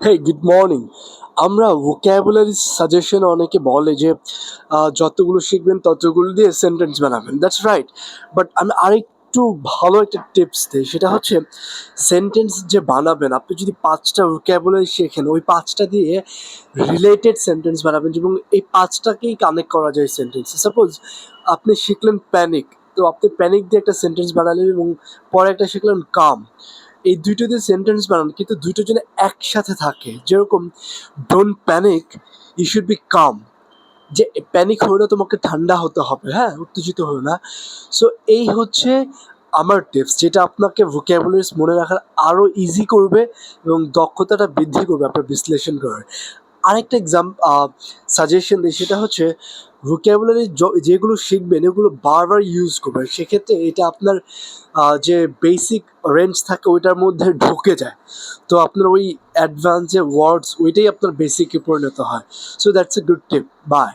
Hey good morning. আমরা vocabulary suggestion অনেকে বলে যে যতগুলো শিখবেন ততগুলো দিয়ে সেন্টেন্স বানাবেন, দ্যাটস রাইট। বাট আমি আরেকটু ভালো একটা টিপস দিই, সেটা হচ্ছে সেন্টেন্স যে বানাবেন আপনি যদি 5টা ভোক্যাবুলারি শেখেন ওই 5টা দিয়ে রিলেটেড সেন্টেন্স বানাবেন এবং এই 5টাকেই কানেক্ট করা যায় সেন্টেন্সে। সাপোজ আপনি শিখলেন প্যানিক, তো আপনি প্যানিক দিয়ে একটা সেন্টেন্স বানালেন এবং পরে একটা শিখলেন কাম। এই দুইটো দিয়ে সেন্টেন্স বানান কিন্তু দুইটো যেন একসাথে থাকে, যেরকম don't panic, you should be calm. যে প্যানিক হলে তোমাকে ঠান্ডা হতে হবে, হ্যাঁ, উত্তেজিত হলো না। সো এই হচ্ছে আমার টিপস, যেটা আপনাকে ভোক্যাবুলারিজ মনে রাখার আরও ইজি করবে এবং দক্ষতাটা বৃদ্ধি করবে আপনার বিশ্লেষণ করার। আরেকটা সাজেশন দিই, সেটা হচ্ছে ভোক্যাবুলারি যেগুলো শিখবেন এগুলো বারবার ইউজ করবেন, সেক্ষেত্রে এটা আপনার যে বেসিক রেঞ্জ থাকে ওইটার মধ্যে ঢুকে যায়। তো আপনার ওই অ্যাডভান্স যে ওয়ার্ডস ওইটাই আপনার বেসিকে পরিণত হয়। So that's a good tip. By.